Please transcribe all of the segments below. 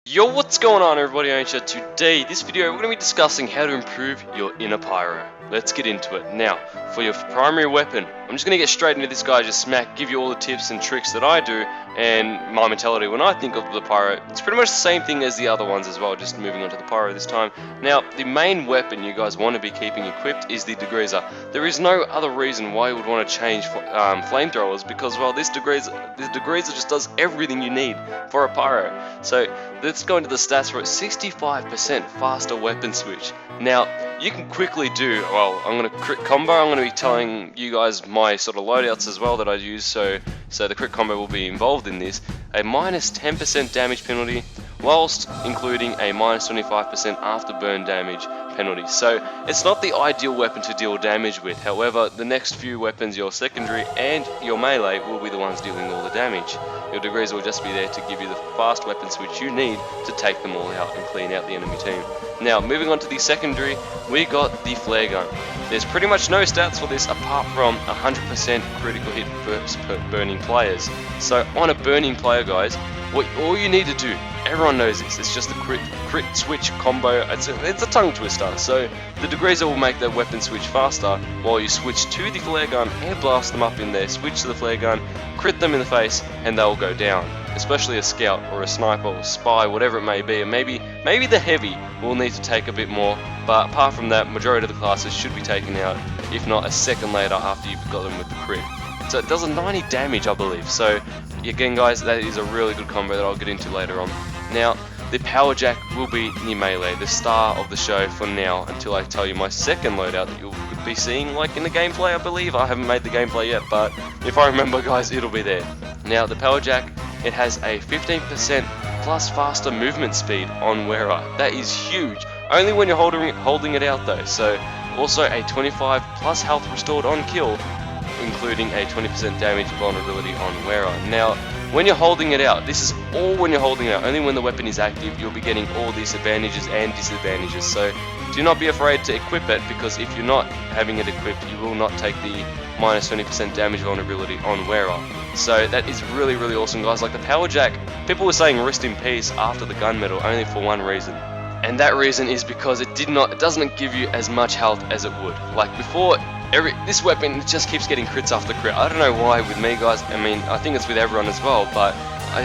Yo, what's going on everybody? Ownage. Today, this video, we're going to be discussing how to improve your inner Pyro. Let's get into it. Now, for your primary weapon, I'm just going to get straight into this guy, just smack, give you all the tips and tricks that I do, and my mentality when I think of the Pyro. It's pretty much the same thing as the other ones as well, just moving on to the Pyro this time. Now, the main weapon you guys want to be keeping equipped is the degreaser. There is no other reason why you would want to change flamethrowers, because, well, this degreaser just does everything you need for a Pyro. So, let's go into the stats for it. 65% faster weapon switch. Now, you can quickly do, well, I'm going to crit combo. I'm going to be telling you guys my sort of loadouts as well that I use, so the crit combo will be involved in this. A minus 10% damage penalty, whilst including a minus 25% afterburn damage penalty. So it's not the ideal weapon to deal damage with. However, the next few weapons, your secondary and your melee, will be the ones dealing all the damage. Your degreaser will just be there to give you the fast weapon switch you need to take them all out and clean out the enemy team. Now, moving on to the secondary, we got the flare gun. There's pretty much no stats for this apart from 100% critical hit versus burning players. So on a burning player, guys, all you need to do, everyone knows this, it's just the crit switch combo. It's a tongue twister. So the degreaser will make the weapon switch faster while you switch to the flare gun and blast them up in there, switch to the flare gun, crit them in the face, and they'll go down. Especially a scout or a sniper or a spy, whatever it may be, and maybe the heavy will need to take a bit more, but apart from that, majority of the classes should be taken out, if not a second later after you've got them with the crit. So it does a 90 damage, I believe. So again, guys, that is a really good combo that I'll get into later on. Now, the power jack will be the melee, the star of the show for now, until I tell you my second loadout that you'll be seeing like in the gameplay, I believe. I haven't made the gameplay yet, but if I remember, guys, it'll be there. Now, the power jack, it has a 15% plus faster movement speed on wearer. That is huge. Only when you're holding it out though. So also a 25 plus health restored on kill, including a 20% damage vulnerability on wearer. Now, when you're holding it out, this is all when you're holding it out. Only when the weapon is active, you'll be getting all these advantages and disadvantages. So do not be afraid to equip it, because if you're not having it equipped, you will not take the minus 20% damage vulnerability on wearer. So that is really, really awesome, guys. Like the power jack, people were saying rest in peace after the gunmetal only for one reason. And that reason is because it doesn't give you as much health as it would. Like before, this weapon just keeps getting crits after crit. I don't know why with me, guys. I mean, I think it's with everyone as well, but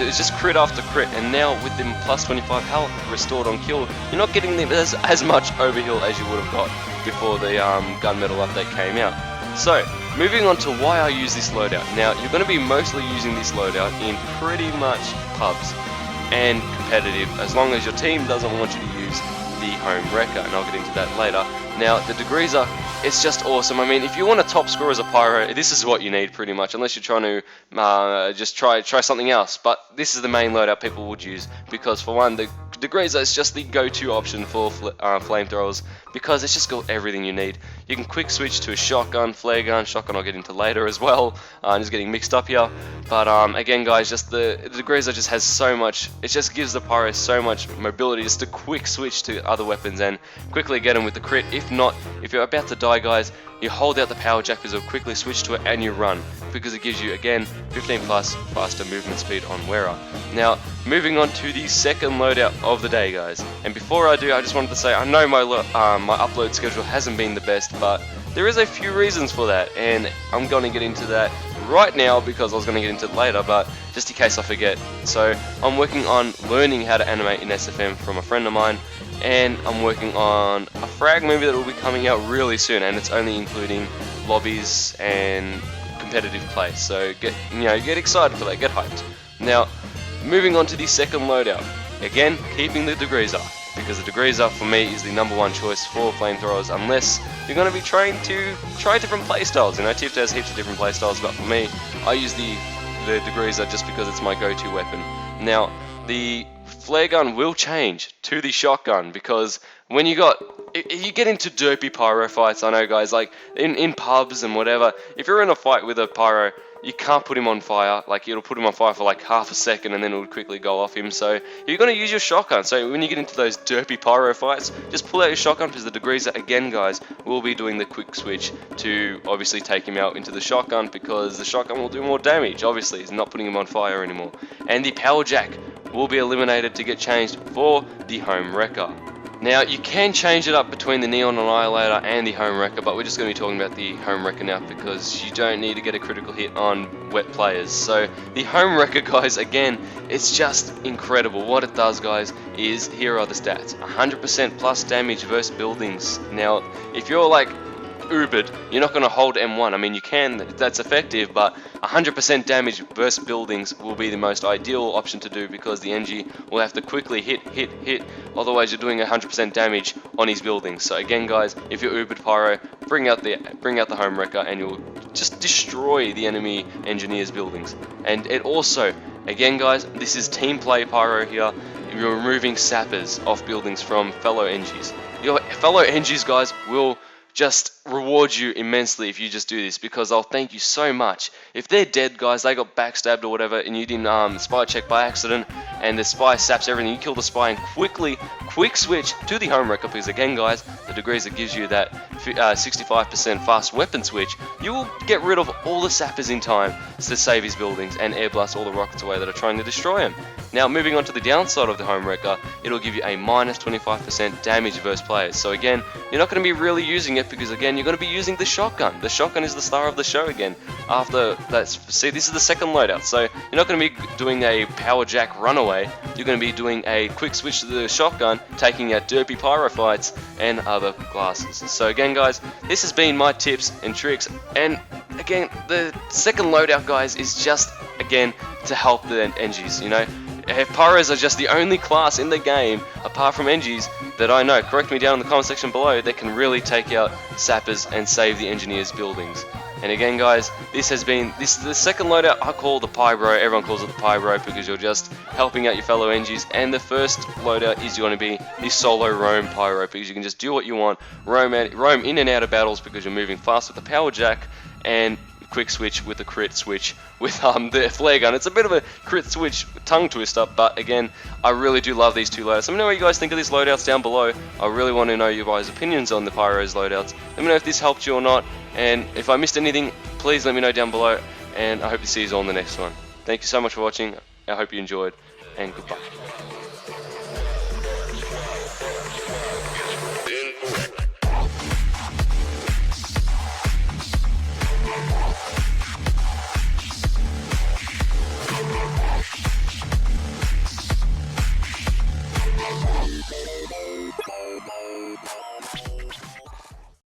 it's just crit after crit. And now with them plus 25 health restored on kill, you're not getting them as much overheal as you would have got before the gunmetal update came out. So, moving on to why I use this loadout. Now, you're going to be mostly using this loadout in pretty much pubs and competitive, as long as your team doesn't want you to use the home wrecker, and I'll get into that later. Now, the degreaser, it's just awesome. I mean, if you want to top score as a pyro, this is what you need pretty much, unless you're trying to just try something else. But this is the main loadout people would use, because for one, the degreaser is just the go-to option for flamethrowers, because it's just got everything you need. You can quick switch to a shotgun, flare gun. Shotgun I'll get into later as well. I'm just getting mixed up here. But again, guys, just the degreaser just has so much. It just gives the pyro so much mobility, just to quick switch to other weapons and quickly get them with the crit. If not, if you're about to die, guys, you hold out the power jack as a quickly switch to it and you run, because it gives you, again, 15 plus faster movement speed on wearer. Now, moving on to the second loadout of the day, guys. And before I do, I just wanted to say, I know my upload schedule hasn't been the best, but there is a few reasons for that, and I'm going to get into that right now because I was going to get into it later, but just in case I forget. So I'm working on learning how to animate in SFM from a friend of mine, and I'm working on a frag movie that will be coming out really soon, and it's only including lobbies and competitive play. So get excited for that, get hyped. Now, moving on to the second loadout. Again, keeping the degreaser, because the degreaser for me is the #1 choice for flamethrowers, unless you're going to be trained to try different playstyles. You know, TF2 has heaps of different playstyles, but for me, I use the degreaser just because it's my go-to weapon. Now, the flare gun will change to the shotgun, because when you get into derpy pyro fights, I know, guys, like in pubs and whatever, if you're in a fight with a pyro, you can't put him on fire. Like, it'll put him on fire for like half a second and then it'll quickly go off him. So you're going to use your shotgun. So when you get into those derpy pyro fights, just pull out your shotgun, because the degreaser, again, guys, will be doing the quick switch to obviously take him out into the shotgun, because the shotgun will do more damage. Obviously, it's not putting him on fire anymore. And the power jack will be eliminated to get changed for the Home Wrecker. Now, you can change it up between the Neon Annihilator and the Home Wrecker, but we're just going to be talking about the Home Wrecker now because you don't need to get a critical hit on wet players. So, the Home Wrecker, guys, again, it's just incredible. What it does, guys, is here are the stats. 100% plus damage versus buildings. Now, if you're like Ubered, you're not going to hold M1. I mean, you can, that's effective, but 100% damage versus buildings will be the most ideal option to do because the NG will have to quickly hit, otherwise you're doing 100% damage on his buildings. So again, guys, if you're Ubered Pyro, bring out the Home Wrecker and you'll just destroy the enemy engineers' buildings. And it also, again, guys, this is team play Pyro here. You're removing sappers off buildings from fellow NGs. Your fellow NGs, guys, will just reward you immensely if you just do this, because they'll thank you so much. If they're dead, guys, they got backstabbed or whatever, and you didn't spy check by accident, and the spy saps everything, you kill the spy and quick switch to the Home Wrecker, because again, guys, the degrees that gives you that 65% fast weapon switch, you will get rid of all the sappers in time to save his buildings and air blast all the rockets away that are trying to destroy him. Now, moving on to the downside of the Home Wrecker, it'll give you a minus 25% damage versus players. So again, you're not going to be really using it because again, you're going to be using the shotgun. The shotgun is the star of the show again. After that, see, this is the second loadout, so you're not going to be doing a power jack runaway. You're going to be doing a quick switch to the shotgun, taking out derpy pyro fights and other classes. So again, guys, this has been my tips and tricks, and again, the second loadout, guys, is just again to help the NGs, you know. Pyros are just the only class in the game, apart from NGs, that I know, correct me down in the comment section below, that can really take out sappers and save the engineers' buildings. And again, guys, this has been the second loadout I call the Pyro. Everyone calls it the Pyro because you're just helping out your fellow NGs. And the first loadout is going to be the solo roam Pyro because you can just do what you want, roam in and out of battles because you're moving fast with the power jack and quick switch with the crit switch with the flare gun. It's a bit of a crit switch tongue twister, but again, I really do love these two loadouts. Let me know what you guys think of these loadouts down below. I really want to know your guys' opinions on the Pyro's loadouts. Let me know if this helped you or not, and if I missed anything, please let me know down below, and I hope to see you all in the next one. Thank you so much for watching. I hope you enjoyed, and goodbye.